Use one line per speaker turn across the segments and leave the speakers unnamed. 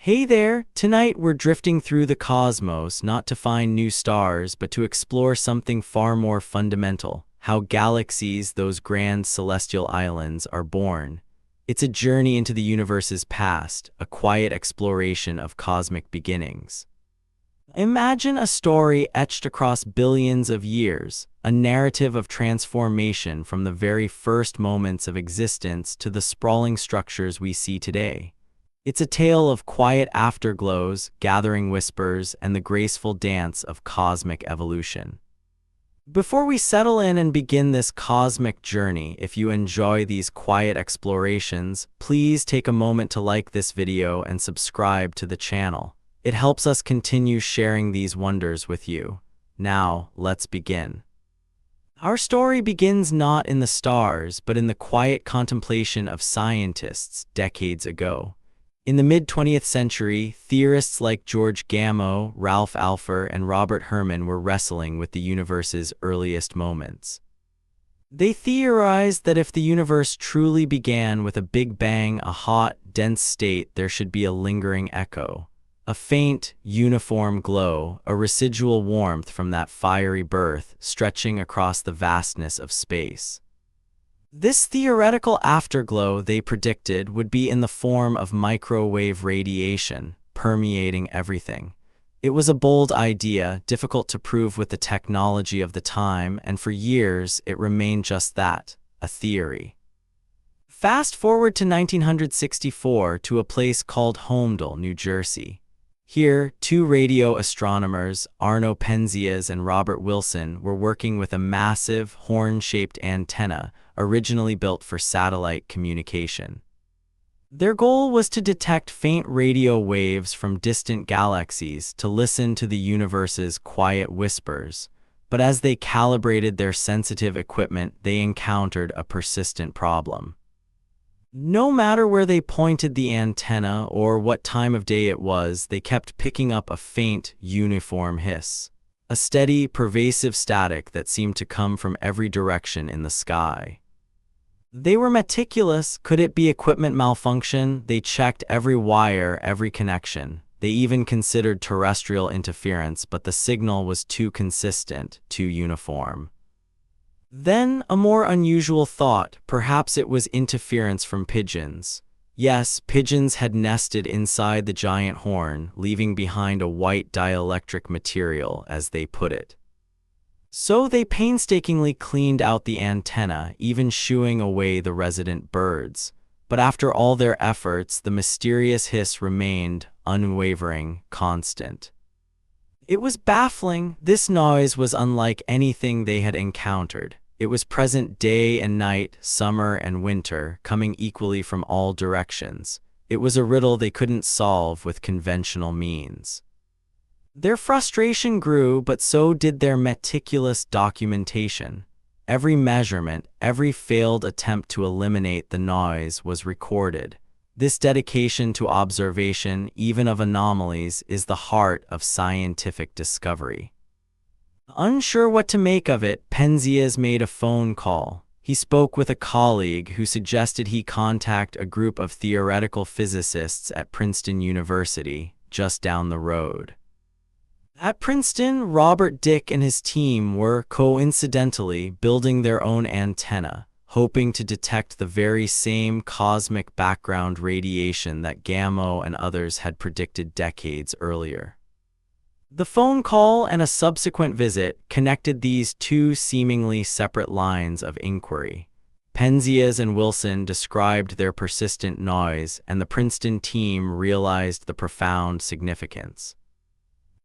Hey there! Tonight we're drifting through the cosmos not to find new stars but to explore something far more fundamental: how galaxies, those grand celestial islands, are born. It's a journey into the universe's past, a quiet exploration of cosmic beginnings. Imagine a story etched across billions of years, a narrative of transformation from the very first moments of existence to the sprawling structures we see today. It's a tale of quiet afterglows, gathering whispers, and the graceful dance of cosmic evolution. Before we settle in and begin this cosmic journey, if you enjoy these quiet explorations, please take a moment to like this video and subscribe to the channel. It helps us continue sharing these wonders with you. Now, let's begin. Our story begins not in the stars, but in the quiet contemplation of scientists decades ago. In the mid-20th century, theorists like George Gamow, Ralph Alpher, and Robert Herman were wrestling with the universe's earliest moments. They theorized that if the universe truly began with a Big Bang, a hot, dense state, there should be a lingering echo, a faint, uniform glow, a residual warmth from that fiery birth stretching across the vastness of space. This theoretical afterglow, they predicted, would be in the form of microwave radiation, permeating everything. It was a bold idea, difficult to prove with the technology of the time, and for years it remained just that, a theory. Fast forward to 1964 to a place called Holmdel, New Jersey. Here, two radio astronomers, Arno Penzias and Robert Wilson, were working with a massive, horn-shaped antenna originally built for satellite communication. Their goal was to detect faint radio waves from distant galaxies to listen to the universe's quiet whispers. But as they calibrated their sensitive equipment, they encountered a persistent problem. No matter where they pointed the antenna or what time of day it was, they kept picking up a faint, uniform hiss. A steady, pervasive static that seemed to come from every direction in the sky. They were meticulous. Could it be equipment malfunction? They checked every wire, every connection. They even considered terrestrial interference, but the signal was too consistent, too uniform. Then, a more unusual thought: perhaps it was interference from pigeons. Yes, pigeons had nested inside the giant horn, leaving behind a white dielectric material, as they put it. So they painstakingly cleaned out the antenna, even shooing away the resident birds. But after all their efforts, the mysterious hiss remained unwavering, constant. It was baffling. This noise was unlike anything they had encountered. It was present day and night, summer and winter, coming equally from all directions. It was a riddle they couldn't solve with conventional means. Their frustration grew, but so did their meticulous documentation. Every measurement, every failed attempt to eliminate the noise was recorded. This dedication to observation, even of anomalies, is the heart of scientific discovery. Unsure what to make of it, Penzias made a phone call. He spoke with a colleague who suggested he contact a group of theoretical physicists at Princeton University, just down the road. At Princeton, Robert Dicke and his team were, coincidentally, building their own antenna, hoping to detect the very same cosmic background radiation that Gamow and others had predicted decades earlier. The phone call and a subsequent visit connected these two seemingly separate lines of inquiry. Penzias and Wilson described their persistent noise, and the Princeton team realized the profound significance.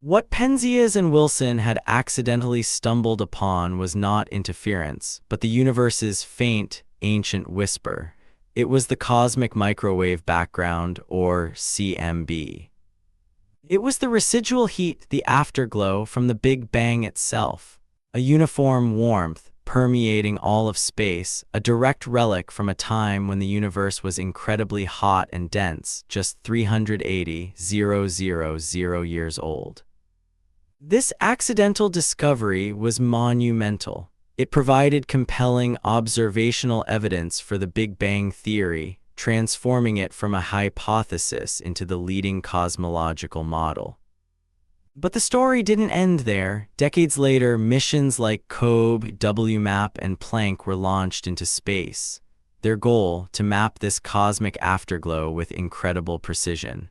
What Penzias and Wilson had accidentally stumbled upon was not interference, but the universe's faint, ancient whisper. It was the cosmic microwave background, or CMB. It was the residual heat, the afterglow from the Big Bang itself, a uniform warmth permeating all of space, a direct relic from a time when the universe was incredibly hot and dense, just 380,000 years old. This accidental discovery was monumental. It provided compelling observational evidence for the Big Bang theory, transforming it from a hypothesis into the leading cosmological model. But the story didn't end there. Decades later, missions like COBE, WMAP, and Planck were launched into space. Their goal, to map this cosmic afterglow with incredible precision.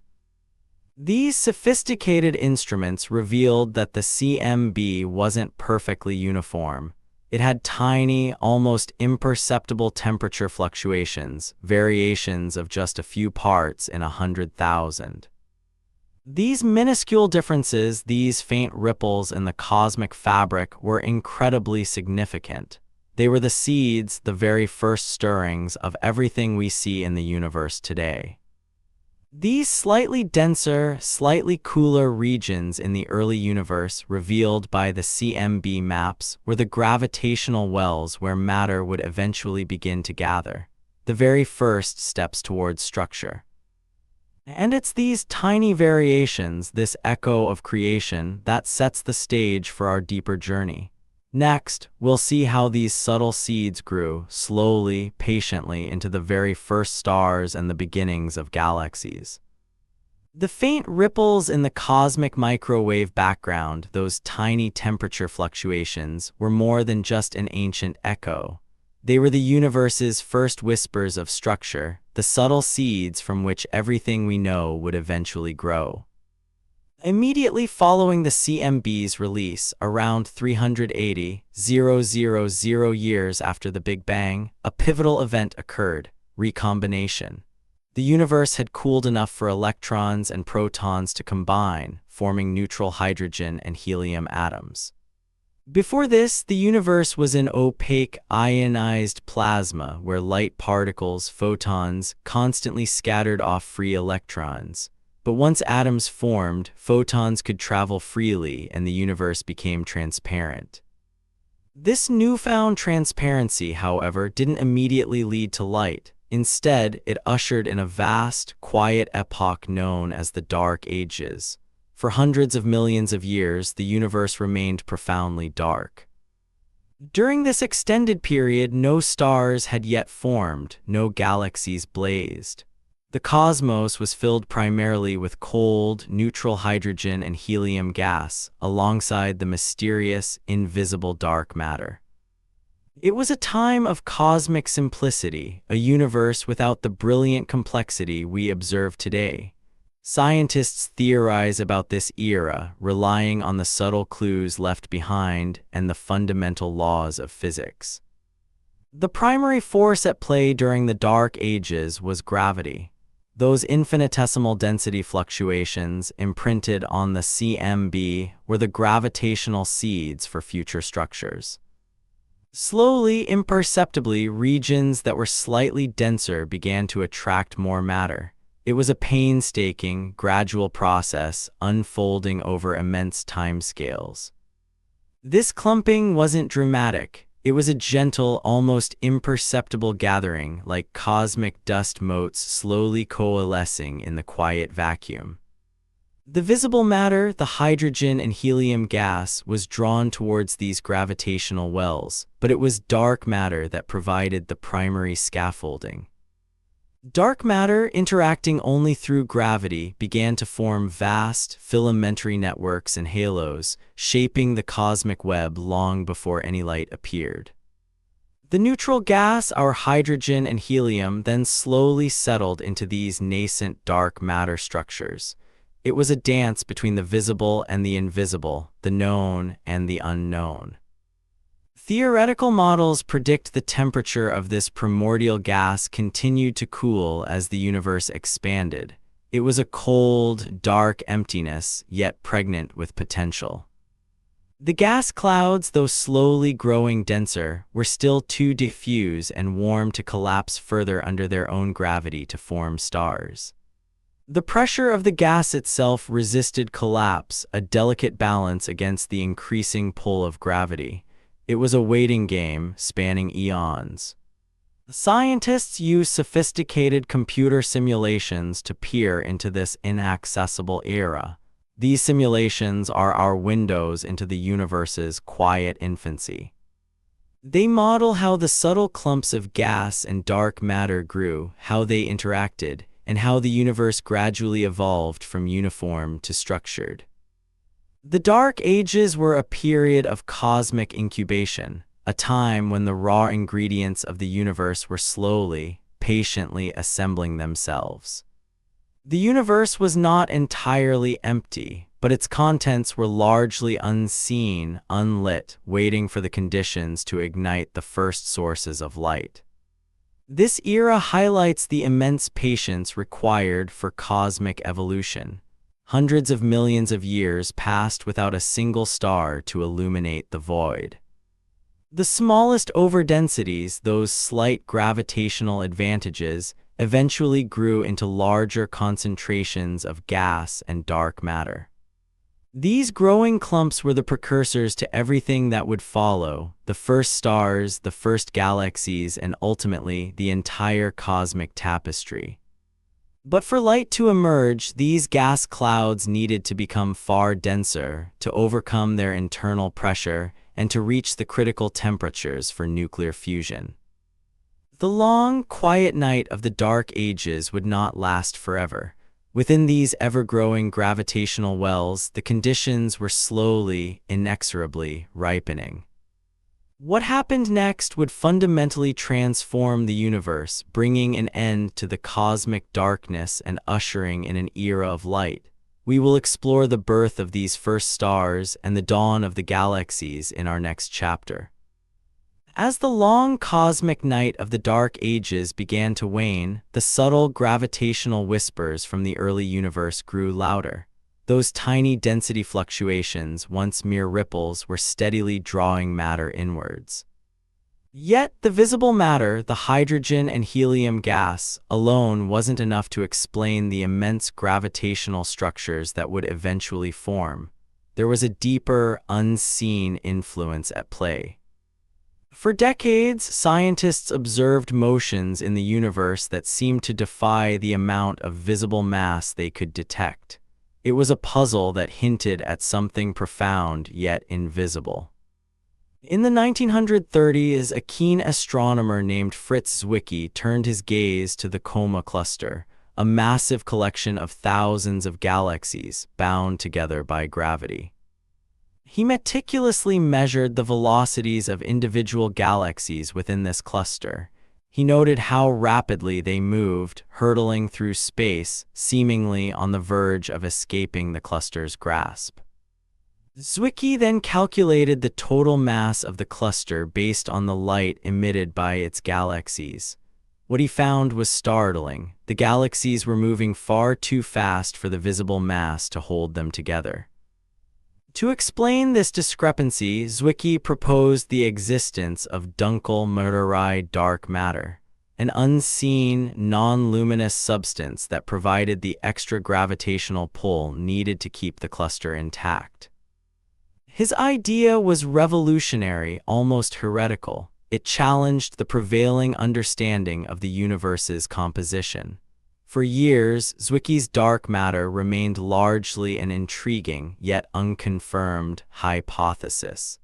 These sophisticated instruments revealed that the CMB wasn't perfectly uniform. It had tiny, almost imperceptible temperature fluctuations, variations of just a few parts in 100,000. These minuscule differences, these faint ripples in the cosmic fabric, were incredibly significant. They were the seeds, the very first stirrings of everything we see in the universe today. These slightly denser, slightly cooler regions in the early universe revealed by the CMB maps were the gravitational wells where matter would eventually begin to gather, the very first steps towards structure. And it's these tiny variations, this echo of creation, that sets the stage for our deeper journey. Next, we'll see how these subtle seeds grew, slowly, patiently, into the very first stars and the beginnings of galaxies. The faint ripples in the cosmic microwave background, those tiny temperature fluctuations, were more than just an ancient echo. They were the universe's first whispers of structure, the subtle seeds from which everything we know would eventually grow. Immediately following the CMB's release, around 380,000 years after the Big Bang, a pivotal event occurred: recombination. The universe had cooled enough for electrons and protons to combine, forming neutral hydrogen and helium atoms. Before this, the universe was an opaque, ionized plasma where light particles, photons, constantly scattered off free electrons. But once atoms formed, photons could travel freely and the universe became transparent. This newfound transparency, however, didn't immediately lead to light. Instead, it ushered in a vast, quiet epoch known as the Dark Ages. For hundreds of millions of years, the universe remained profoundly dark. During this extended period, no stars had yet formed, no galaxies blazed. The cosmos was filled primarily with cold, neutral hydrogen and helium gas, alongside the mysterious, invisible dark matter. It was a time of cosmic simplicity, a universe without the brilliant complexity we observe today. Scientists theorize about this era, relying on the subtle clues left behind and the fundamental laws of physics. The primary force at play during the Dark Ages was gravity. Those infinitesimal density fluctuations imprinted on the CMB were the gravitational seeds for future structures. Slowly, imperceptibly, regions that were slightly denser began to attract more matter. It was a painstaking, gradual process unfolding over immense timescales. This clumping wasn't dramatic. It was a gentle, almost imperceptible gathering, like cosmic dust motes slowly coalescing in the quiet vacuum. The visible matter, the hydrogen and helium gas, was drawn towards these gravitational wells, but it was dark matter that provided the primary scaffolding. Dark matter, interacting only through gravity, began to form vast, filamentary networks and halos, shaping the cosmic web long before any light appeared. The neutral gas, our hydrogen and helium, then slowly settled into these nascent dark matter structures. It was a dance between the visible and the invisible, the known and the unknown. Theoretical models predict the temperature of this primordial gas continued to cool as the universe expanded. It was a cold, dark emptiness, yet pregnant with potential. The gas clouds, though slowly growing denser, were still too diffuse and warm to collapse further under their own gravity to form stars. The pressure of the gas itself resisted collapse, a delicate balance against the increasing pull of gravity. It was a waiting game spanning eons. Scientists use sophisticated computer simulations to peer into this inaccessible era. These simulations are our windows into the universe's quiet infancy. They model how the subtle clumps of gas and dark matter grew, how they interacted, and how the universe gradually evolved from uniform to structured. The Dark Ages were a period of cosmic incubation, a time when the raw ingredients of the universe were slowly, patiently assembling themselves. The universe was not entirely empty, but its contents were largely unseen, unlit, waiting for the conditions to ignite the first sources of light. This era highlights the immense patience required for cosmic evolution. Hundreds of millions of years passed without a single star to illuminate the void. The smallest overdensities, those slight gravitational advantages, eventually grew into larger concentrations of gas and dark matter. These growing clumps were the precursors to everything that would follow: the first stars, the first galaxies, and ultimately the entire cosmic tapestry. But for light to emerge, these gas clouds needed to become far denser, to overcome their internal pressure, and to reach the critical temperatures for nuclear fusion. The long, quiet night of the Dark Ages would not last forever. Within these ever-growing gravitational wells, the conditions were slowly, inexorably ripening. What happened next would fundamentally transform the universe, bringing an end to the cosmic darkness and ushering in an era of light. We will explore the birth of these first stars and the dawn of the galaxies in our next chapter. As the long cosmic night of the Dark Ages began to wane, the subtle gravitational whispers from the early universe grew louder. Those tiny density fluctuations, once mere ripples, were steadily drawing matter inwards. Yet the visible matter, the hydrogen and helium gas, alone wasn't enough to explain the immense gravitational structures that would eventually form. There was a deeper, unseen influence at play. For decades, scientists observed motions in the universe that seemed to defy the amount of visible mass they could detect. It was a puzzle that hinted at something profound yet invisible. In the 1930s, a keen astronomer named Fritz Zwicky turned his gaze to the Coma cluster, a massive collection of thousands of galaxies bound together by gravity. He meticulously measured the velocities of individual galaxies within this cluster. He noted how rapidly they moved, hurtling through space, seemingly on the verge of escaping the cluster's grasp. Zwicky then calculated the total mass of the cluster based on the light emitted by its galaxies. What he found was startling. The galaxies were moving far too fast for the visible mass to hold them together. To explain this discrepancy, Zwicky proposed the existence of tranquil dark matter, an unseen, non-luminous substance that provided the extra gravitational pull needed to keep the cluster intact. His idea was revolutionary, almost heretical. It challenged the prevailing understanding of the universe's composition. For years, Zwicky's dark matter remained largely an intriguing, yet unconfirmed, hypothesis.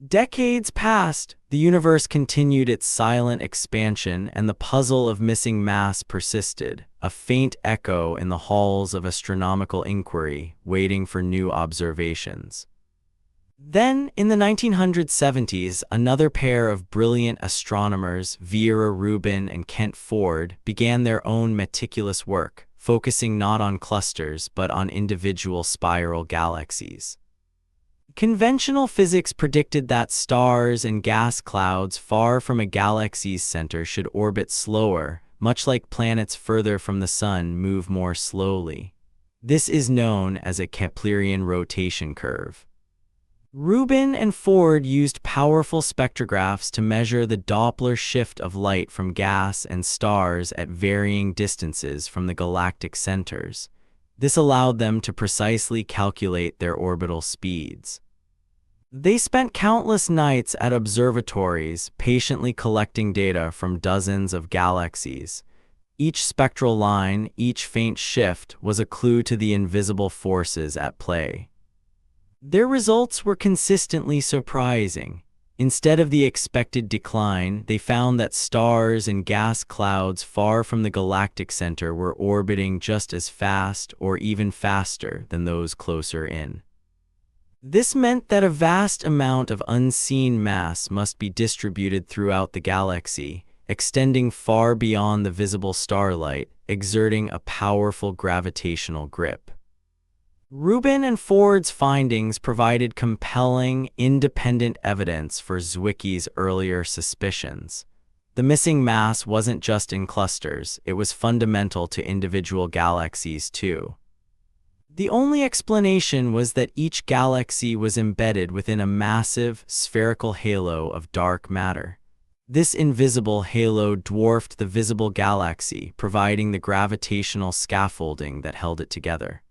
Decades passed, the universe continued its silent expansion, and the puzzle of missing mass persisted, a faint echo in the halls of astronomical inquiry, waiting for new observations. Then, in the 1970s, another pair of brilliant astronomers, Vera Rubin and Kent Ford, began their own meticulous work, focusing not on clusters but on individual spiral galaxies. Conventional physics predicted that stars and gas clouds far from a galaxy's center should orbit slower, much like planets further from the Sun move more slowly. This is known as a Keplerian rotation curve. Rubin and Ford used powerful spectrographs to measure the Doppler shift of light from gas and stars at varying distances from the galactic centers. This allowed them to precisely calculate their orbital speeds. They spent countless nights at observatories, patiently collecting data from dozens of galaxies. Each spectral line, each faint shift, was a clue to the invisible forces at play. Their results were consistently surprising. Instead of the expected decline, they found that stars and gas clouds far from the galactic center were orbiting just as fast or even faster than those closer in. This meant that a vast amount of unseen mass must be distributed throughout the galaxy, extending far beyond the visible starlight, exerting a powerful gravitational grip. Rubin and Ford's findings provided compelling, independent evidence for Zwicky's earlier suspicions. The missing mass wasn't just in clusters, it was fundamental to individual galaxies too. The only explanation was that each galaxy was embedded within a massive, spherical halo of dark matter. This invisible halo dwarfed the visible galaxy, providing the gravitational scaffolding that held it together.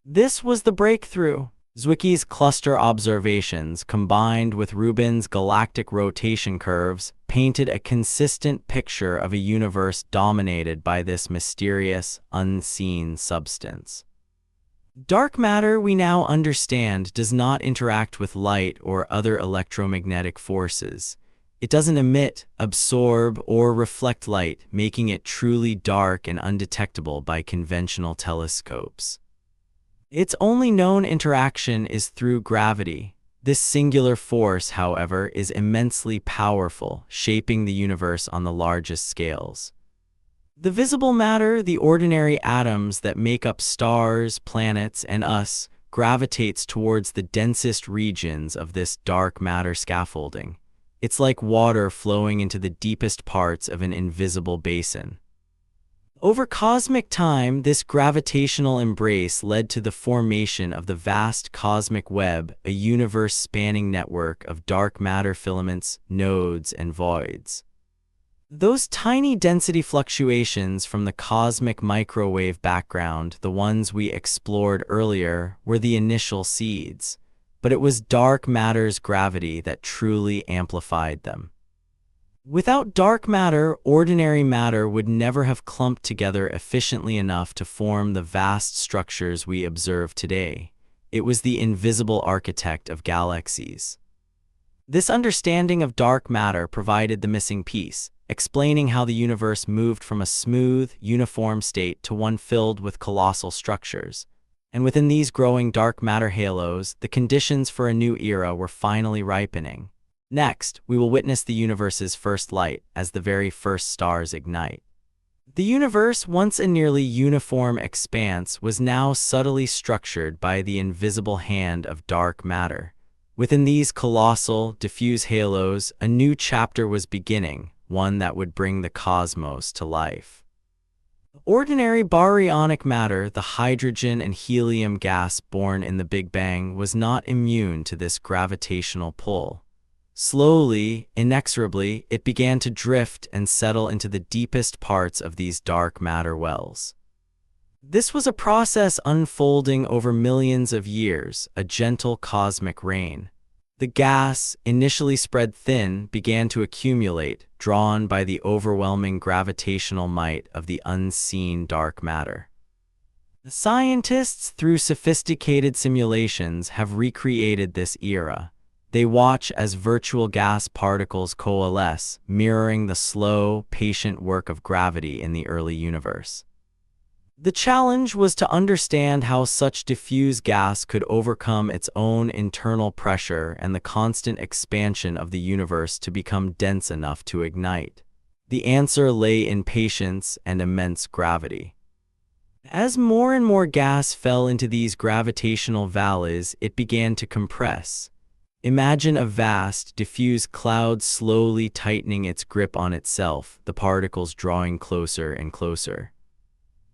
This was the breakthrough. Zwicky's cluster observations, combined with Rubin's galactic rotation curves, painted a consistent picture of a universe dominated by this mysterious, unseen substance. Dark matter, we now understand, does not interact with light or other electromagnetic forces. It doesn't emit, absorb, or reflect light, making it truly dark and undetectable by conventional telescopes. Its only known interaction is through gravity. This singular force, however, is immensely powerful, shaping the universe on the largest scales. The visible matter, the ordinary atoms that make up stars, planets, and us, gravitates towards the densest regions of this dark matter scaffolding. It's like water flowing into the deepest parts of an invisible basin. Over cosmic time, this gravitational embrace led to the formation of the vast cosmic web, a universe-spanning network of dark matter filaments, nodes, and voids. Those tiny density fluctuations from the cosmic microwave background, the ones we explored earlier, were the initial seeds, but it was dark matter's gravity that truly amplified them. Without dark matter, ordinary matter would never have clumped together efficiently enough to form the vast structures we observe today. It was the invisible architect of galaxies. This understanding of dark matter provided the missing piece, explaining how the universe moved from a smooth, uniform state to one filled with colossal structures. And within these growing dark matter halos, the conditions for a new era were finally ripening. Next, we will witness the universe's first light as the very first stars ignite. The universe, once a nearly uniform expanse, was now subtly structured by the invisible hand of dark matter. Within these colossal, diffuse halos, a new chapter was beginning, one that would bring the cosmos to life. Ordinary baryonic matter, the hydrogen and helium gas born in the Big Bang, was not immune to this gravitational pull. Slowly, inexorably, it began to drift and settle into the deepest parts of these dark matter wells. This was a process unfolding over millions of years, a gentle cosmic rain. The gas, initially spread thin, began to accumulate, drawn by the overwhelming gravitational might of the unseen dark matter. The scientists, through sophisticated simulations, have recreated this era. They watch as virtual gas particles coalesce, mirroring the slow, patient work of gravity in the early universe. The challenge was to understand how such diffuse gas could overcome its own internal pressure and the constant expansion of the universe to become dense enough to ignite. The answer lay in patience and immense gravity. As more and more gas fell into these gravitational valleys, it began to compress. Imagine a vast, diffuse cloud slowly tightening its grip on itself, the particles drawing closer and closer.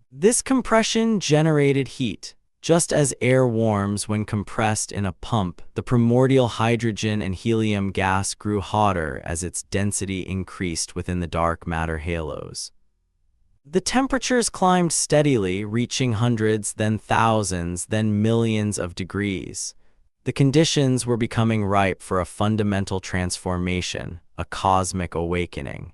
This compression generated heat. Just as air warms when compressed in a pump, the primordial hydrogen and helium gas grew hotter as its density increased within the dark matter halos. The temperatures climbed steadily, reaching hundreds, then thousands, then millions of degrees. The conditions were becoming ripe for a fundamental transformation, a cosmic awakening.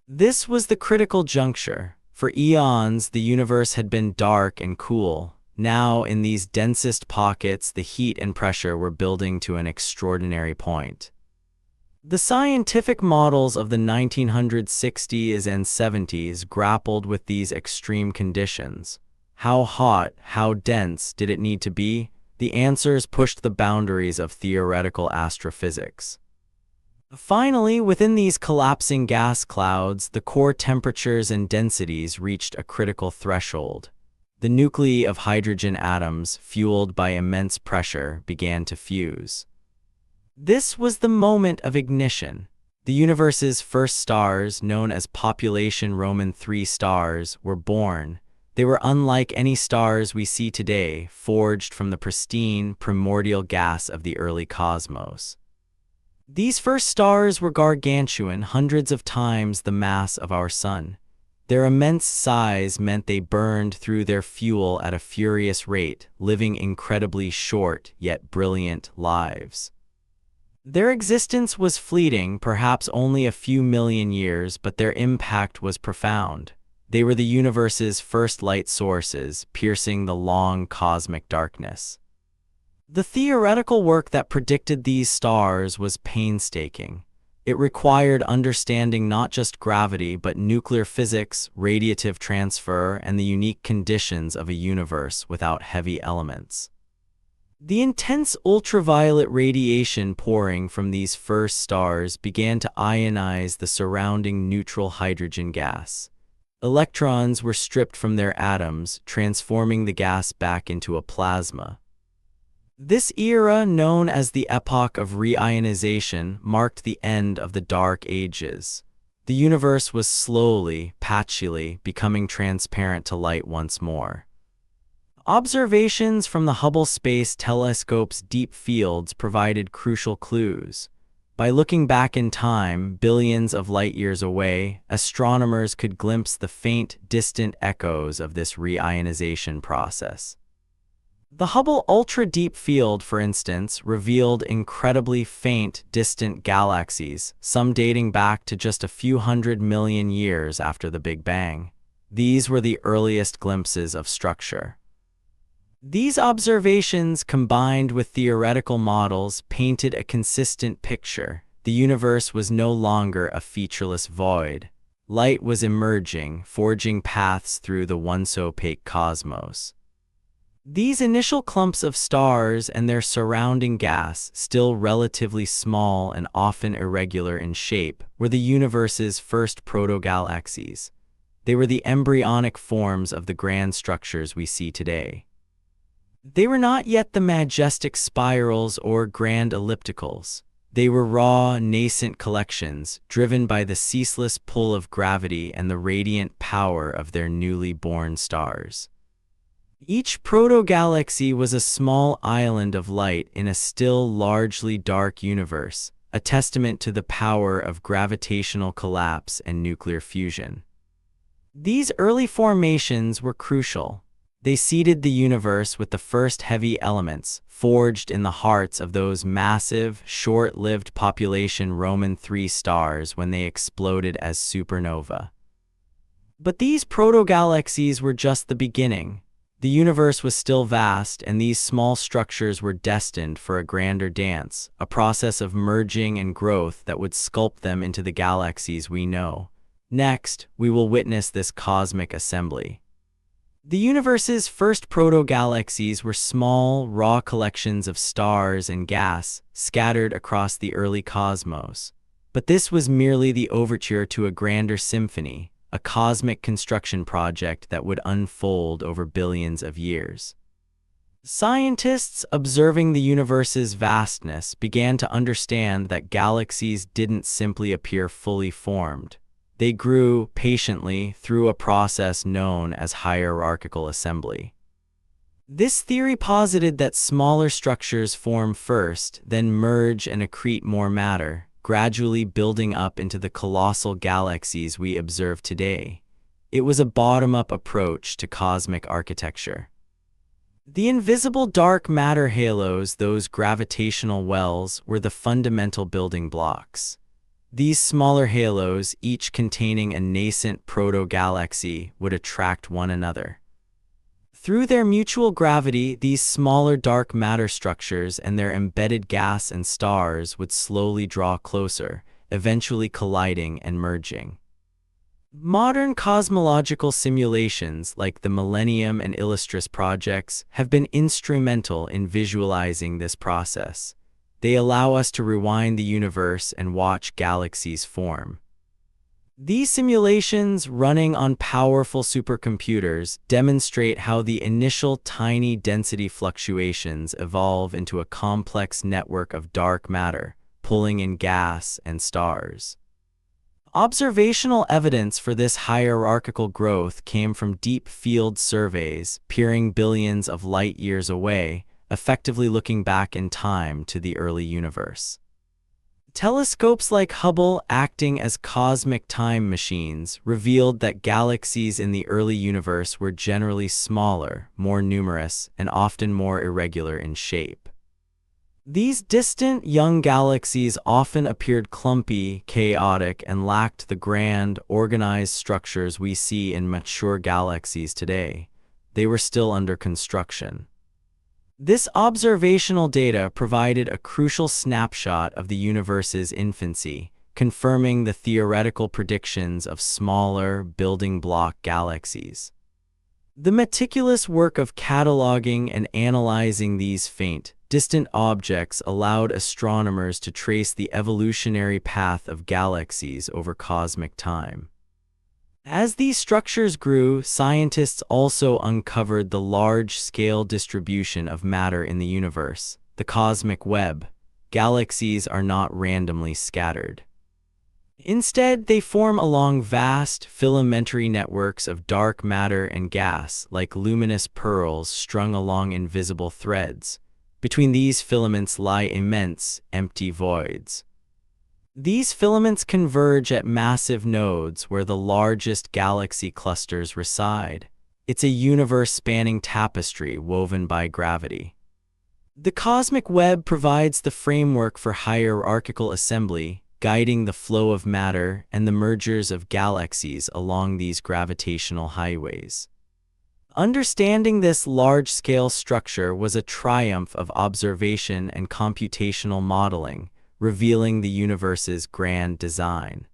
This was the critical juncture. For eons, the universe had been dark and cool. Now, in these densest pockets, the heat and pressure were building to an extraordinary point. The scientific models of the 1960s and 70s grappled with these extreme conditions. How hot, how dense did it need to be? The answers pushed the boundaries of theoretical astrophysics. Finally, within these collapsing gas clouds, the core temperatures and densities reached a critical threshold. The nuclei of hydrogen atoms, fueled by immense pressure, began to fuse. This was the moment of ignition. The universe's first stars, known as population Roman III stars, were born. They were unlike any stars we see today, forged from the pristine, primordial gas of the early cosmos. These first stars were gargantuan, hundreds of times the mass of our Sun. Their immense size meant they burned through their fuel at a furious rate, living incredibly short yet brilliant lives. Their existence was fleeting, perhaps only a few million years, but their impact was profound. They were the universe's first light sources, piercing the long cosmic darkness. The theoretical work that predicted these stars was painstaking. It required understanding not just gravity, but nuclear physics, radiative transfer, and the unique conditions of a universe without heavy elements. The intense ultraviolet radiation pouring from these first stars began to ionize the surrounding neutral hydrogen gas. Electrons were stripped from their atoms, transforming the gas back into a plasma. This era, known as the epoch of reionization, marked the end of the Dark Ages. The universe was slowly, patchily, becoming transparent to light once more. Observations from the Hubble Space Telescope's deep fields provided crucial clues. By looking back in time, billions of light-years away, astronomers could glimpse the faint, distant echoes of this reionization process. The Hubble Ultra-Deep Field, for instance, revealed incredibly faint, distant galaxies, some dating back to just a few 100 million years after the Big Bang. These were the earliest glimpses of structure. These observations, combined with theoretical models, painted a consistent picture. The universe was no longer a featureless void. Light was emerging, forging paths through the once opaque cosmos. These initial clumps of stars and their surrounding gas, still relatively small and often irregular in shape, were the universe's first proto-galaxies. They were the embryonic forms of the grand structures we see today. They were not yet the majestic spirals or grand ellipticals. They were raw, nascent collections, driven by the ceaseless pull of gravity and the radiant power of their newly born stars. Each proto-galaxy was a small island of light in a still largely dark universe, a testament to the power of gravitational collapse and nuclear fusion. These early formations were crucial. They seeded the universe with the first heavy elements, forged in the hearts of those massive, short-lived population Roman III stars when they exploded as supernova. But these proto-galaxies were just the beginning. The universe was still vast, and these small structures were destined for a grander dance, a process of merging and growth that would sculpt them into the galaxies we know. Next, we will witness this cosmic assembly. The universe's first proto-galaxies were small, raw collections of stars and gas scattered across the early cosmos. But this was merely the overture to a grander symphony, a cosmic construction project that would unfold over billions of years. Scientists, observing the universe's vastness, began to understand that galaxies didn't simply appear fully formed. They grew patiently through a process known as hierarchical assembly. This theory posited that smaller structures form first, then merge and accrete more matter, gradually building up into the colossal galaxies we observe today. It was a bottom-up approach to cosmic architecture. The invisible dark matter halos, those gravitational wells, were the fundamental building blocks. These smaller halos, each containing a nascent proto-galaxy, would attract one another. Through their mutual gravity, these smaller dark matter structures and their embedded gas and stars would slowly draw closer, eventually colliding and merging. Modern cosmological simulations like the Millennium and Illustris projects have been instrumental in visualizing this process. They allow us to rewind the universe and watch galaxies form. These simulations, running on powerful supercomputers, demonstrate how the initial tiny density fluctuations evolve into a complex network of dark matter, pulling in gas and stars. Observational evidence for this hierarchical growth came from deep field surveys, peering billions of light-years away, effectively looking back in time to the early universe. Telescopes like Hubble, acting as cosmic time machines, revealed that galaxies in the early universe were generally smaller, more numerous, and often more irregular in shape. These distant, young galaxies often appeared clumpy, chaotic, and lacked the grand, organized structures we see in mature galaxies today. They were still under construction. This observational data provided a crucial snapshot of the universe's infancy, confirming the theoretical predictions of smaller, building block galaxies. The meticulous work of cataloging and analyzing these faint, distant objects allowed astronomers to trace the evolutionary path of galaxies over cosmic time. As these structures grew, scientists also uncovered the large-scale distribution of matter in the universe, the cosmic web. Galaxies are not randomly scattered. Instead, they form along vast, filamentary networks of dark matter and gas, like luminous pearls strung along invisible threads. Between these filaments lie immense, empty voids. These filaments converge at massive nodes where the largest galaxy clusters reside. It's a universe-spanning tapestry woven by gravity. The cosmic web provides the framework for hierarchical assembly, guiding the flow of matter and the mergers of galaxies along these gravitational highways. Understanding this large-scale structure was a triumph of observation and computational modeling, revealing the universe's grand design.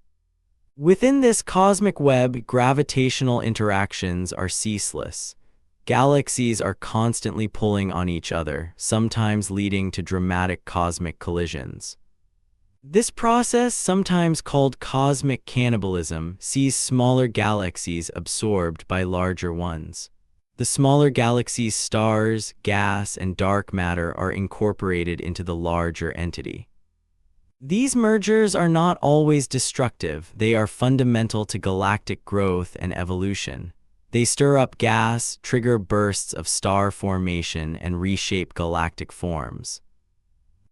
Within this cosmic web, gravitational interactions are ceaseless. Galaxies are constantly pulling on each other, sometimes leading to dramatic cosmic collisions. This process, sometimes called cosmic cannibalism, sees smaller galaxies absorbed by larger ones. The smaller galaxies' stars, gas, and dark matter are incorporated into the larger entity. These mergers are not always destructive. They are fundamental to galactic growth and evolution. They stir up gas, trigger bursts of star formation, and reshape galactic forms.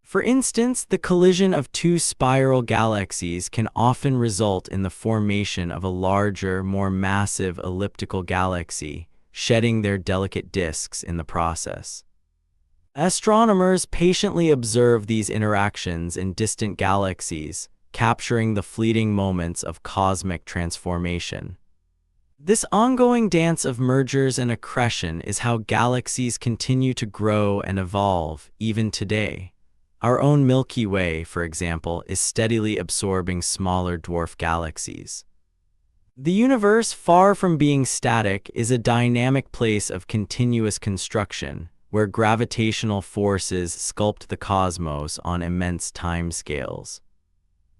For instance, the collision of two spiral galaxies can often result in the formation of a larger, more massive elliptical galaxy, shedding their delicate disks in the process. Astronomers patiently observe these interactions in distant galaxies, capturing the fleeting moments of cosmic transformation. This ongoing dance of mergers and accretion is how galaxies continue to grow and evolve, even today. Our own Milky Way, for example, is steadily absorbing smaller dwarf galaxies. The universe, far from being static, is a dynamic place of continuous construction, where gravitational forces sculpt the cosmos on immense timescales.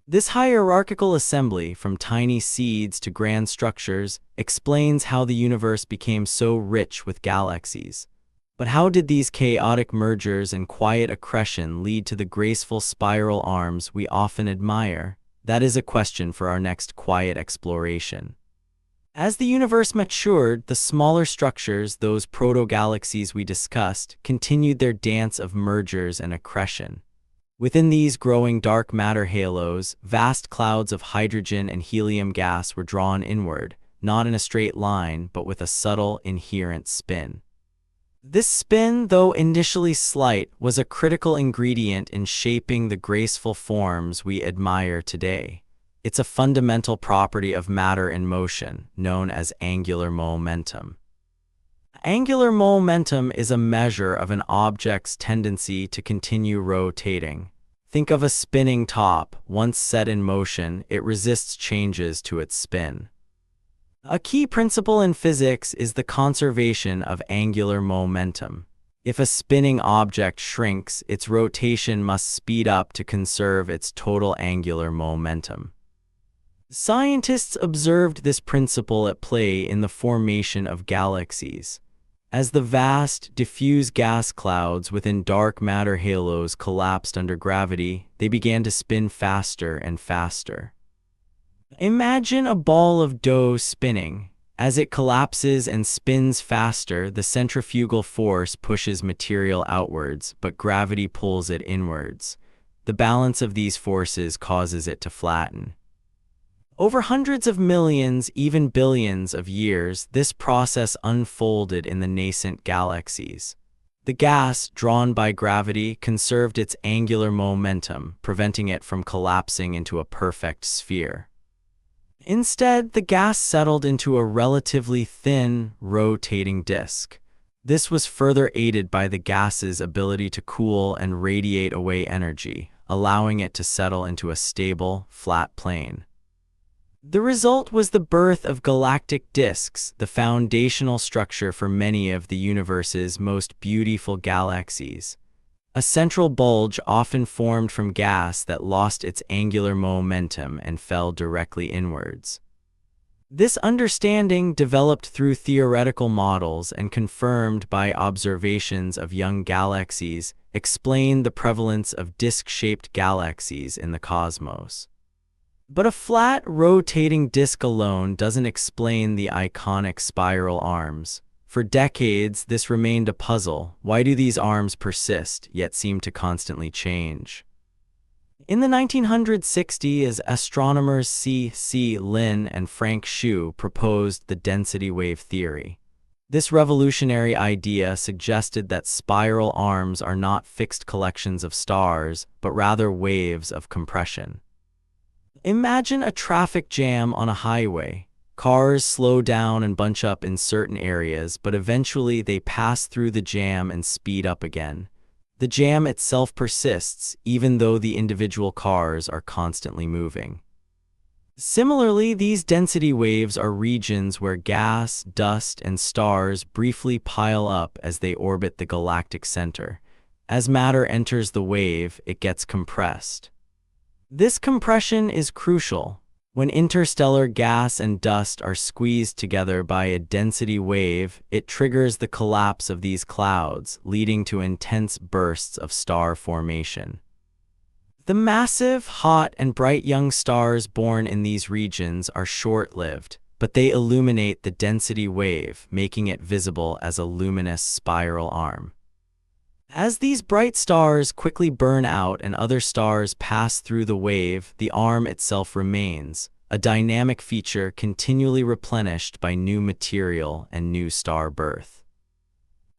This hierarchical assembly, from tiny seeds to grand structures, explains how the universe became so rich with galaxies. But how did these chaotic mergers and quiet accretion lead to the graceful spiral arms we often admire? That is a question for our next quiet exploration. As the universe matured, the smaller structures, those proto-galaxies we discussed, continued their dance of mergers and accretion. Within these growing dark matter halos, vast clouds of hydrogen and helium gas were drawn inward, not in a straight line, but with a subtle, inherent spin. This spin, though initially slight, was a critical ingredient in shaping the graceful forms we admire today. It's a fundamental property of matter in motion, known as angular momentum. Angular momentum is a measure of an object's tendency to continue rotating. Think of a spinning top. Once set in motion, it resists changes to its spin. A key principle in physics is the conservation of angular momentum. If a spinning object shrinks, its rotation must speed up to conserve its total angular momentum. Scientists observed this principle at play in the formation of galaxies. As the vast, diffuse gas clouds within dark matter halos collapsed under gravity, they began to spin faster and faster. Imagine a ball of dough spinning. As it collapses and spins faster, the centrifugal force pushes material outwards, but gravity pulls it inwards. The balance of these forces causes it to flatten. Over hundreds of millions, even billions of years, this process unfolded in the nascent galaxies. The gas, drawn by gravity, conserved its angular momentum, preventing it from collapsing into a perfect sphere. Instead, the gas settled into a relatively thin, rotating disk. This was further aided by the gas's ability to cool and radiate away energy, allowing it to settle into a stable, flat plane. The result was the birth of galactic disks, the foundational structure for many of the universe's most beautiful galaxies. A central bulge often formed from gas that lost its angular momentum and fell directly inwards. This understanding, developed through theoretical models and confirmed by observations of young galaxies, explained the prevalence of disk-shaped galaxies in the cosmos. But a flat, rotating disk alone doesn't explain the iconic spiral arms. For decades, this remained a puzzle. Why do these arms persist, yet seem to constantly change? In the 1960s, astronomers C. Lin and Frank Hsu proposed the density wave theory. This revolutionary idea suggested that spiral arms are not fixed collections of stars, but rather waves of compression. Imagine a traffic jam on a highway. Cars slow down and bunch up in certain areas, but eventually they pass through the jam and speed up again. The jam itself persists, even though the individual cars are constantly moving. Similarly, these density waves are regions where gas, dust, and stars briefly pile up as they orbit the galactic center. As matter enters the wave, it gets compressed. This compression is crucial. When interstellar gas and dust are squeezed together by a density wave, it triggers the collapse of these clouds, leading to intense bursts of star formation. The massive, hot, and bright young stars born in these regions are short-lived, but they illuminate the density wave, making it visible as a luminous spiral arm. As these bright stars quickly burn out and other stars pass through the wave, the arm itself remains, a dynamic feature continually replenished by new material and new star birth.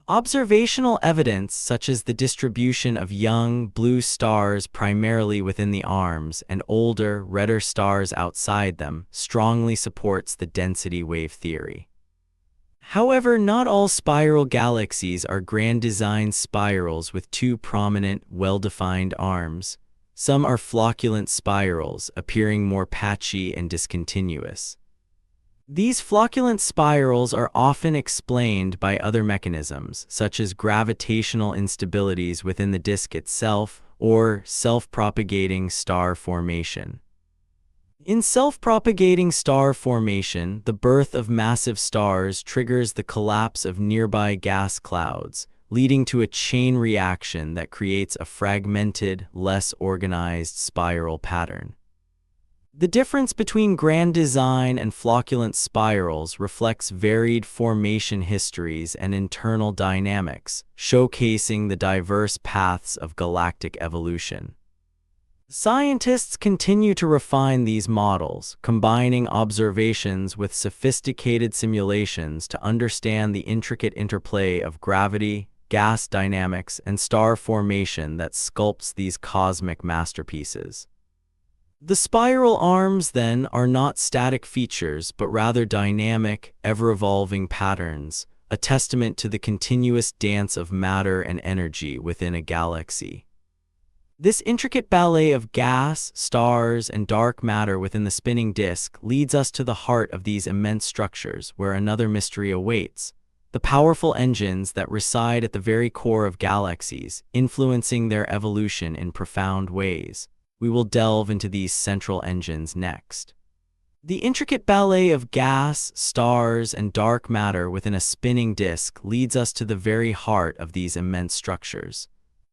Observational evidence, such as the distribution of young, blue stars primarily within the arms and older, redder stars outside them, strongly supports the density wave theory. However, not all spiral galaxies are grand design spirals with two prominent, well-defined arms. Some are flocculent spirals, appearing more patchy and discontinuous. These flocculent spirals are often explained by other mechanisms, such as gravitational instabilities within the disk itself or self-propagating star formation. In self-propagating star formation, the birth of massive stars triggers the collapse of nearby gas clouds, leading to a chain reaction that creates a fragmented, less organized spiral pattern. The difference between grand design and flocculent spirals reflects varied formation histories and internal dynamics, showcasing the diverse paths of galactic evolution. Scientists continue to refine these models, combining observations with sophisticated simulations to understand the intricate interplay of gravity, gas dynamics, and star formation that sculpts these cosmic masterpieces. The spiral arms, then, are not static features, but rather dynamic, ever-evolving patterns, a testament to the continuous dance of matter and energy within a galaxy. This intricate ballet of gas, stars, and dark matter within the spinning disk leads us to the heart of these immense structures, where another mystery awaits: the powerful engines that reside at the very core of galaxies, influencing their evolution in profound ways. We will delve into these central engines next. The intricate ballet of gas, stars, and dark matter within a spinning disk leads us to the very heart of these immense structures.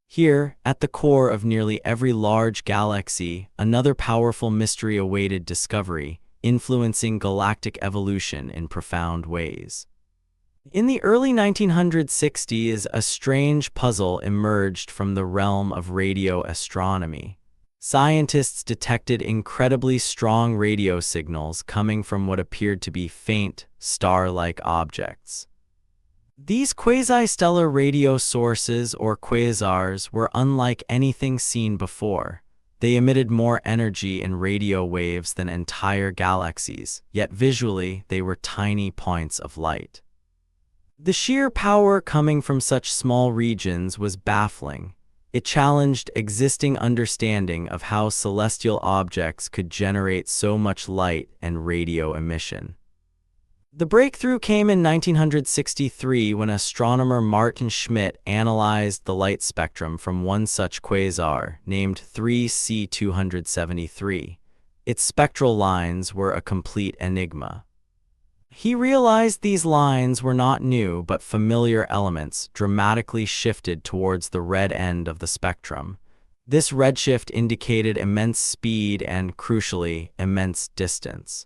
Here, at the core of nearly every large galaxy, another powerful mystery awaited discovery, influencing galactic evolution in profound ways. In the early 1960s, a strange puzzle emerged from the realm of radio astronomy. Scientists detected incredibly strong radio signals coming from what appeared to be faint, star-like objects. These quasi-stellar radio sources, or quasars, were unlike anything seen before. They emitted more energy in radio waves than entire galaxies, yet visually they were tiny points of light. The sheer power coming from such small regions was baffling. It challenged existing understanding of how celestial objects could generate so much light and radio emission. The breakthrough came in 1963 when astronomer Martin Schmidt analyzed the light spectrum from one such quasar, named 3C273. Its spectral lines were a complete enigma. He realized these lines were not new but familiar elements dramatically shifted towards the red end of the spectrum. This redshift indicated immense speed and, crucially, immense distance.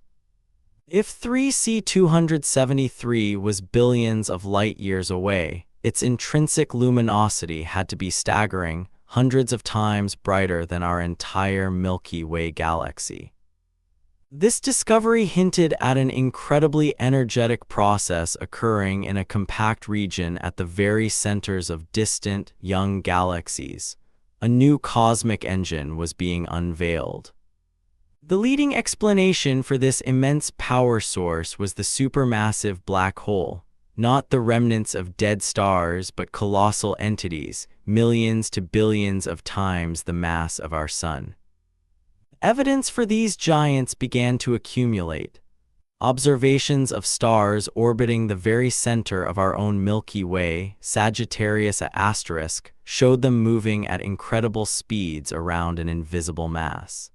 If 3C273 was billions of light-years away, its intrinsic luminosity had to be staggering, hundreds of times brighter than our entire Milky Way galaxy. This discovery hinted at an incredibly energetic process occurring in a compact region at the very centers of distant, young galaxies. A new cosmic engine was being unveiled. The leading explanation for this immense power source was the supermassive black hole, not the remnants of dead stars but colossal entities, millions to billions of times the mass of our Sun. Evidence for these giants began to accumulate. Observations of stars orbiting the very center of our own Milky Way, Sagittarius A*, showed them moving at incredible speeds around an invisible mass.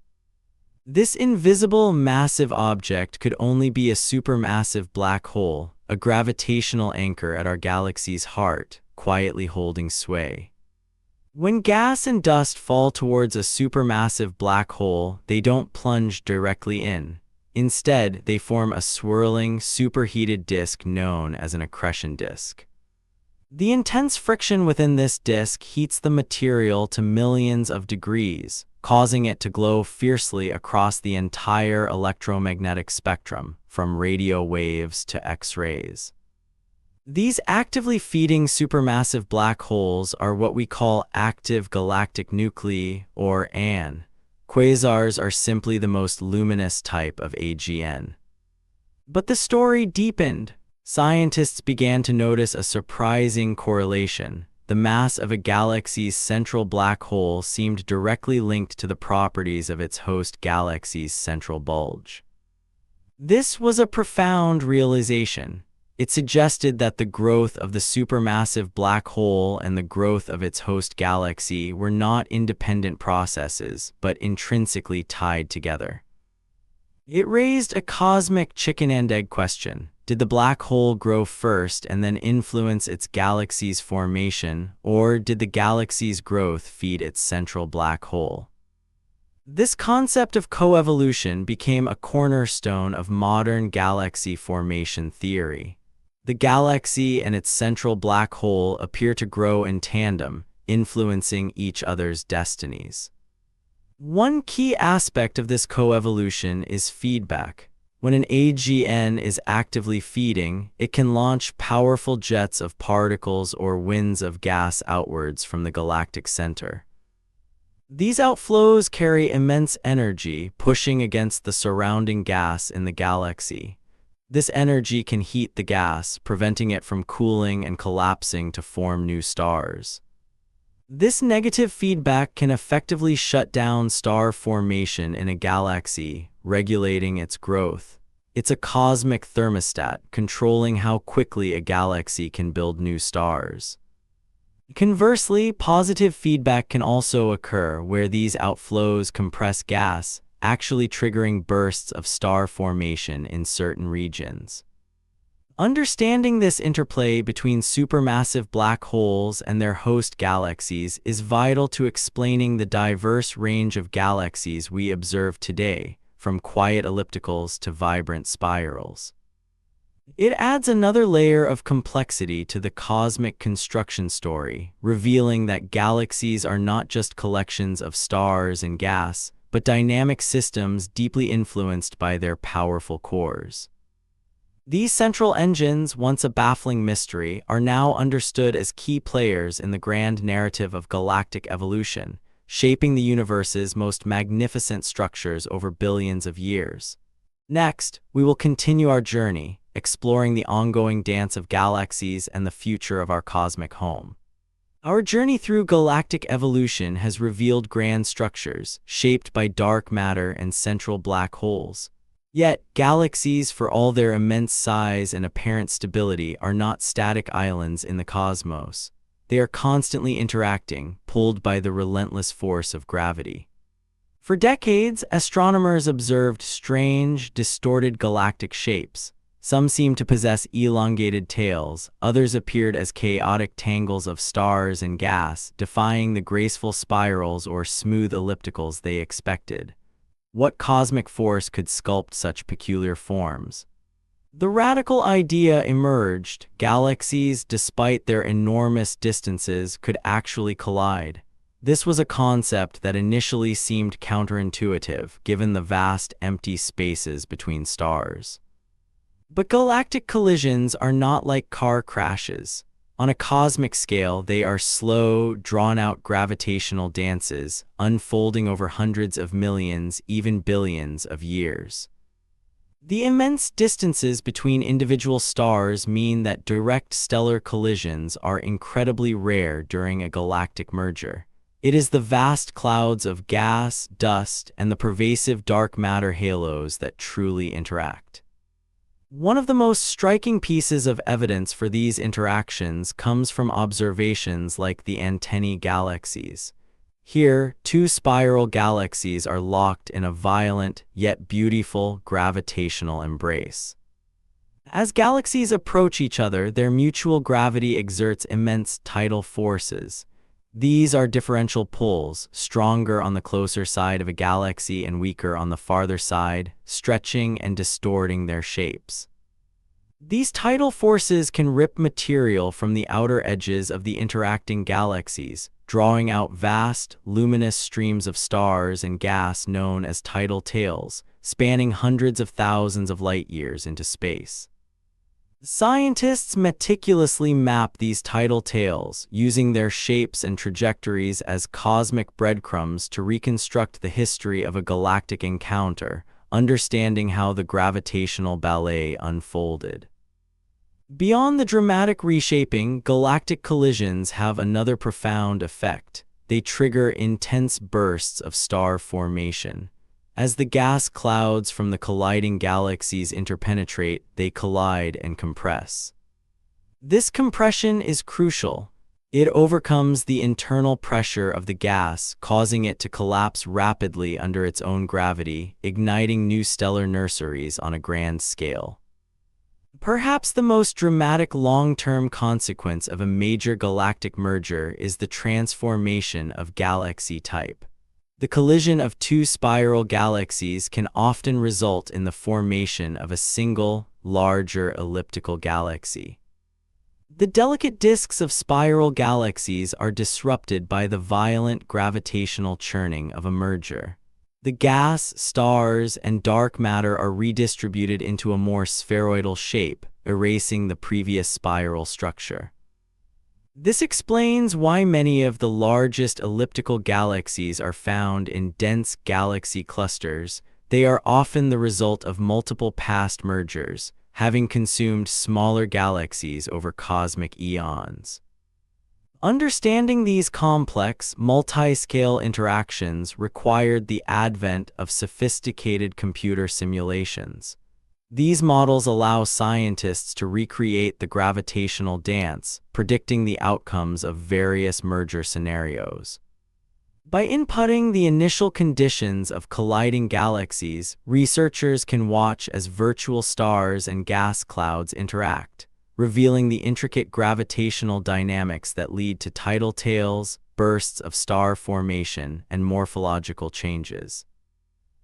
This invisible, massive object could only be a supermassive black hole, a gravitational anchor at our galaxy's heart, quietly holding sway. When gas and dust fall towards a supermassive black hole, they don't plunge directly in. Instead, they form a swirling, superheated disk known as an accretion disk. The intense friction within this disk heats the material to millions of degrees, causing it to glow fiercely across the entire electromagnetic spectrum, from radio waves to X-rays. These actively feeding supermassive black holes are what we call active galactic nuclei, or AN. Quasars are simply the most luminous type of AGN. But the story deepened. Scientists began to notice a surprising correlation. The mass of a galaxy's central black hole seemed directly linked to the properties of its host galaxy's central bulge. This was a profound realization. It suggested that the growth of the supermassive black hole and the growth of its host galaxy were not independent processes, but intrinsically tied together. It raised a cosmic chicken-and-egg question. Did the black hole grow first and then influence its galaxy's formation, or did the galaxy's growth feed its central black hole? This concept of coevolution became a cornerstone of modern galaxy formation theory. The galaxy and its central black hole appear to grow in tandem, influencing each other's destinies. One key aspect of this coevolution is feedback. When an AGN is actively feeding, it can launch powerful jets of particles or winds of gas outwards from the galactic center. These outflows carry immense energy, pushing against the surrounding gas in the galaxy. This energy can heat the gas, preventing it from cooling and collapsing to form new stars. This negative feedback can effectively shut down star formation in a galaxy, regulating its growth. It's a cosmic thermostat, controlling how quickly a galaxy can build new stars. Conversely, positive feedback can also occur where these outflows compress gas, actually triggering bursts of star formation in certain regions. Understanding this interplay between supermassive black holes and their host galaxies is vital to explaining the diverse range of galaxies we observe today, from quiet ellipticals to vibrant spirals. It adds another layer of complexity to the cosmic construction story, revealing that galaxies are not just collections of stars and gas, but dynamic systems deeply influenced by their powerful cores. These central engines, once a baffling mystery, are now understood as key players in the grand narrative of galactic evolution, shaping the universe's most magnificent structures over billions of years. Next, we will continue our journey, exploring the ongoing dance of galaxies and the future of our cosmic home. Our journey through galactic evolution has revealed grand structures, shaped by dark matter and central black holes. Yet, galaxies, for all their immense size and apparent stability, are not static islands in the cosmos. They are constantly interacting, pulled by the relentless force of gravity. For decades, astronomers observed strange, distorted galactic shapes. Some seemed to possess elongated tails, others appeared as chaotic tangles of stars and gas, defying the graceful spirals or smooth ellipticals they expected. What cosmic force could sculpt such peculiar forms? The radical idea emerged: galaxies, despite their enormous distances, could actually collide. This was a concept that initially seemed counterintuitive, given the vast empty spaces between stars. But galactic collisions are not like car crashes. On a cosmic scale, they are slow, drawn-out gravitational dances, unfolding over hundreds of millions, even billions of years. The immense distances between individual stars mean that direct stellar collisions are incredibly rare during a galactic merger. It is the vast clouds of gas, dust, and the pervasive dark matter halos that truly interact. One of the most striking pieces of evidence for these interactions comes from observations like the antennae galaxies. Here, two spiral galaxies are locked in a violent, yet beautiful, gravitational embrace. As galaxies approach each other, their mutual gravity exerts immense tidal forces. These are differential pulls, stronger on the closer side of a galaxy and weaker on the farther side, stretching and distorting their shapes. These tidal forces can rip material from the outer edges of the interacting galaxies, drawing out vast, luminous streams of stars and gas known as tidal tails, spanning hundreds of thousands of light-years into space. Scientists meticulously map these tidal tails, using their shapes and trajectories as cosmic breadcrumbs to reconstruct the history of a galactic encounter, understanding how the gravitational ballet unfolded. Beyond the dramatic reshaping, galactic collisions have another profound effect. They trigger intense bursts of star formation. As the gas clouds from the colliding galaxies interpenetrate, they collide and compress. This compression is crucial. It overcomes the internal pressure of the gas, causing it to collapse rapidly under its own gravity, igniting new stellar nurseries on a grand scale. Perhaps the most dramatic long-term consequence of a major galactic merger is the transformation of galaxy type. The collision of two spiral galaxies can often result in the formation of a single, larger elliptical galaxy. The delicate disks of spiral galaxies are disrupted by the violent gravitational churning of a merger. The gas, stars, and dark matter are redistributed into a more spheroidal shape, erasing the previous spiral structure. This explains why many of the largest elliptical galaxies are found in dense galaxy clusters. They are often the result of multiple past mergers. having consumed smaller galaxies over cosmic eons. Understanding these complex, multi-scale interactions required the advent of sophisticated computer simulations. These models allow scientists to recreate the gravitational dance, predicting the outcomes of various merger scenarios. By inputting the initial conditions of colliding galaxies, researchers can watch as virtual stars and gas clouds interact, revealing the intricate gravitational dynamics that lead to tidal tails, bursts of star formation, and morphological changes.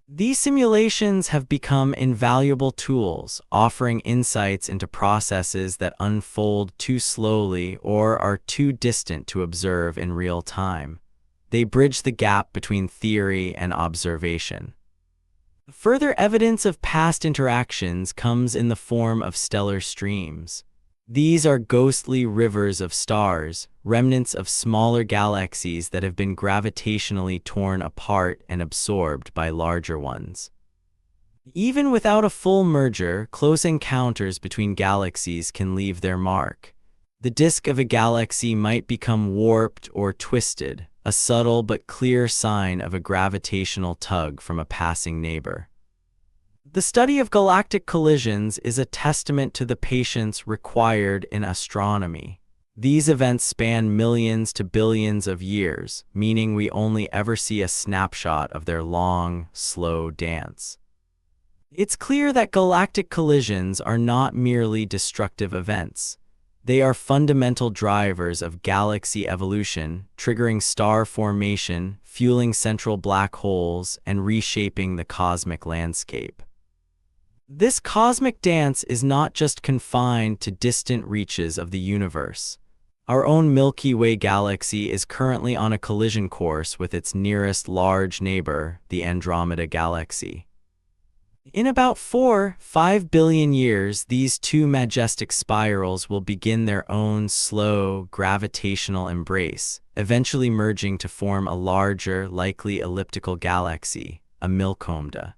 These simulations have become invaluable tools, offering insights into processes that unfold too slowly or are too distant to observe in real time. They bridge the gap between theory and observation. Further evidence of past interactions comes in the form of stellar streams. These are ghostly rivers of stars, remnants of smaller galaxies that have been gravitationally torn apart and absorbed by larger ones. Even without a full merger, close encounters between galaxies can leave their mark. The disk of a galaxy might become warped or twisted, a subtle but clear sign of a gravitational tug from a passing neighbor. The study of galactic collisions is a testament to the patience required in astronomy. These events span millions to billions of years, meaning we only ever see a snapshot of their long, slow dance. It's clear that galactic collisions are not merely destructive events. They are fundamental drivers of galaxy evolution, triggering star formation, fueling central black holes, and reshaping the cosmic landscape. This cosmic dance is not just confined to distant reaches of the universe. Our own Milky Way galaxy is currently on a collision course with its nearest large neighbor, the Andromeda Galaxy. In about 4-5 billion years, these two majestic spirals will begin their own slow, gravitational embrace, eventually merging to form a larger, likely elliptical galaxy, a Milkomeda.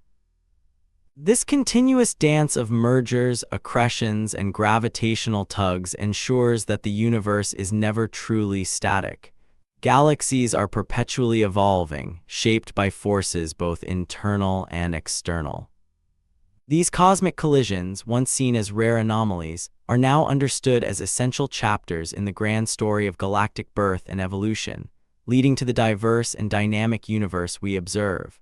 This continuous dance of mergers, accretions, and gravitational tugs ensures that the universe is never truly static. Galaxies are perpetually evolving, shaped by forces both internal and external. These cosmic collisions, once seen as rare anomalies, are now understood as essential chapters in the grand story of galactic birth and evolution, leading to the diverse and dynamic universe we observe.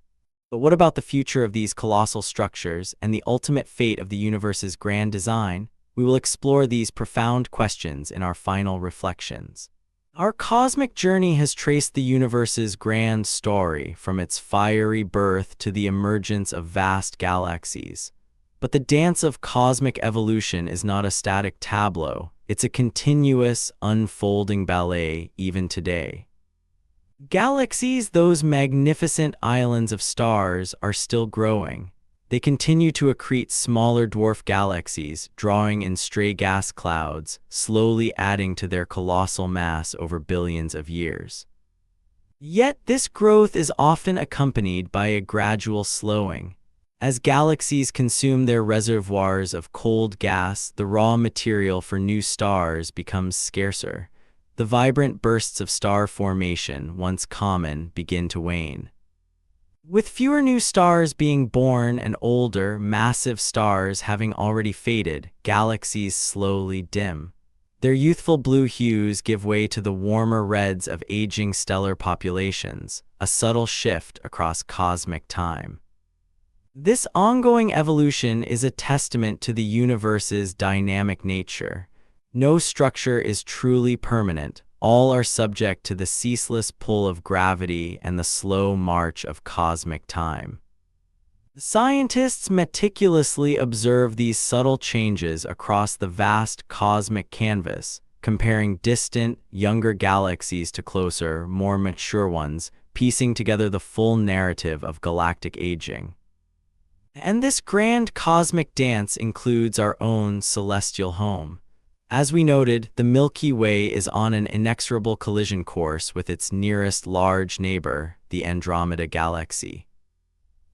But what about the future of these colossal structures and the ultimate fate of the universe's grand design? We will explore these profound questions in our final reflections. Our cosmic journey has traced the universe's grand story from its fiery birth to the emergence of vast galaxies. But the dance of cosmic evolution is not a static tableau. It's a continuous, unfolding ballet even today. Galaxies, those magnificent islands of stars, are still growing. They continue to accrete smaller dwarf galaxies, drawing in stray gas clouds, slowly adding to their colossal mass over billions of years. Yet this growth is often accompanied by a gradual slowing. As galaxies consume their reservoirs of cold gas, the raw material for new stars becomes scarcer. The vibrant bursts of star formation, once common, begin to wane. With fewer new stars being born and older, massive stars having already faded, galaxies slowly dim. Their youthful blue hues give way to the warmer reds of aging stellar populations, a subtle shift across cosmic time. This ongoing evolution is a testament to the universe's dynamic nature. No structure is truly permanent. All are subject to the ceaseless pull of gravity and the slow march of cosmic time. Scientists meticulously observe these subtle changes across the vast cosmic canvas, comparing distant, younger galaxies to closer, more mature ones, piecing together the full narrative of galactic aging. And this grand cosmic dance includes our own celestial home. As we noted, the Milky Way is on an inexorable collision course with its nearest large neighbor, the Andromeda Galaxy.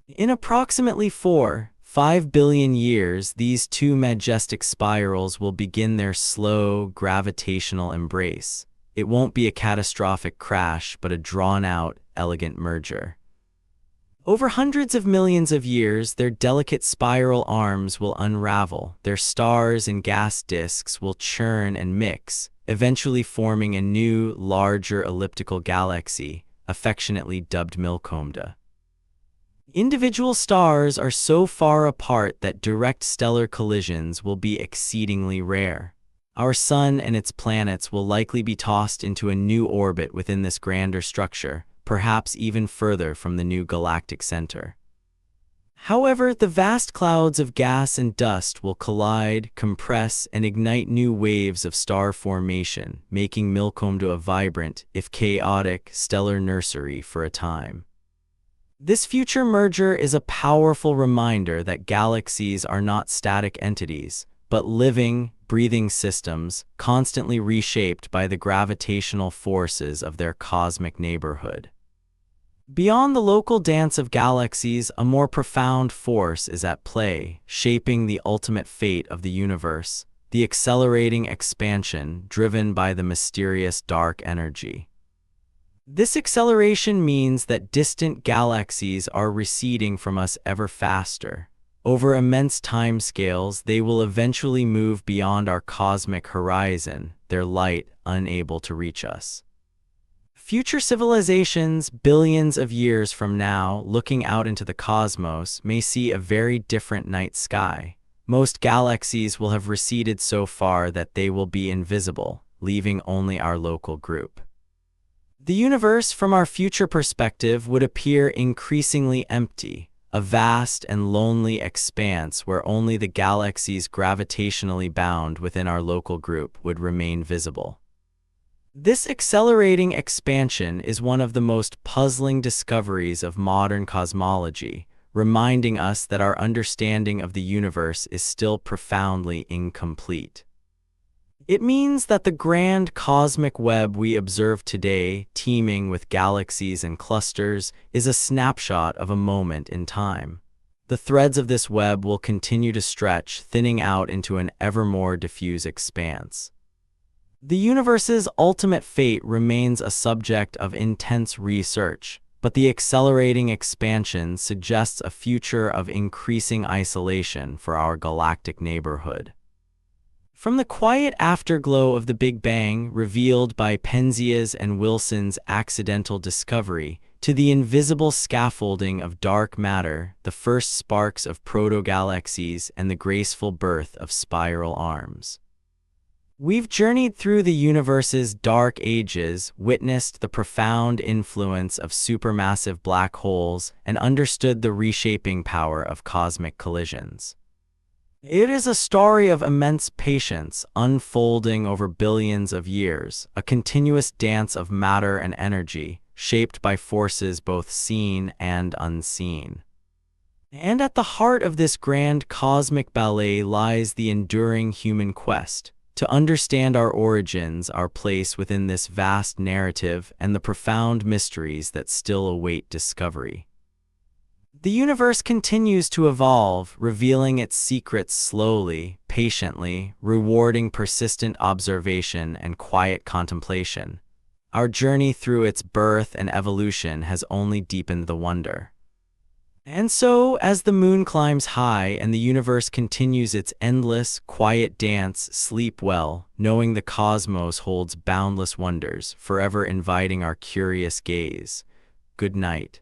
In approximately 4, 5 billion years, these two majestic spirals will begin their slow, gravitational embrace. It won't be a catastrophic crash, but a drawn-out, elegant merger. Over hundreds of millions of years, their delicate spiral arms will unravel, their stars and gas disks will churn and mix, eventually forming a new, larger elliptical galaxy, affectionately dubbed Milkomda. Individual stars are so far apart that direct stellar collisions will be exceedingly rare. Our Sun and its planets will likely be tossed into a new orbit within this grander structure, perhaps even further from the new galactic center. However, the vast clouds of gas and dust will collide, compress, and ignite new waves of star formation, making Milkomda a vibrant, if chaotic, stellar nursery for a time. This future merger is a powerful reminder that galaxies are not static entities, but living, breathing systems, constantly reshaped by the gravitational forces of their cosmic neighborhood. Beyond the local dance of galaxies, a more profound force is at play, shaping the ultimate fate of the universe, the accelerating expansion driven by the mysterious dark energy. This acceleration means that distant galaxies are receding from us ever faster. Over immense timescales, they will eventually move beyond our cosmic horizon, their light unable to reach us. Future civilizations, billions of years from now, looking out into the cosmos, may see a very different night sky. Most galaxies will have receded so far that they will be invisible, leaving only our local group. The universe, from our future perspective, would appear increasingly empty, a vast and lonely expanse where only the galaxies gravitationally bound within our local group would remain visible. This accelerating expansion is one of the most puzzling discoveries of modern cosmology, reminding us that our understanding of the universe is still profoundly incomplete. It means that the grand cosmic web we observe today, teeming with galaxies and clusters, is a snapshot of a moment in time. The threads of this web will continue to stretch, thinning out into an ever more diffuse expanse. The universe's ultimate fate remains a subject of intense research, but the accelerating expansion suggests a future of increasing isolation for our galactic neighborhood. From the quiet afterglow of the Big Bang, revealed by Penzias and Wilson's accidental discovery, to the invisible scaffolding of dark matter, the first sparks of proto-galaxies, and the graceful birth of spiral arms. We've journeyed through the universe's dark ages, witnessed the profound influence of supermassive black holes, and understood the reshaping power of cosmic collisions. It is a story of immense patience, unfolding over billions of years, a continuous dance of matter and energy, shaped by forces both seen and unseen. And at the heart of this grand cosmic ballet lies the enduring human quest, to understand our origins, our place within this vast narrative, and the profound mysteries that still await discovery. The universe continues to evolve, revealing its secrets slowly, patiently, rewarding persistent observation and quiet contemplation. Our journey through its birth and evolution has only deepened the wonder. And so, as the moon climbs high and the universe continues its endless, quiet dance, sleep well, knowing the cosmos holds boundless wonders, forever inviting our curious gaze. Good night.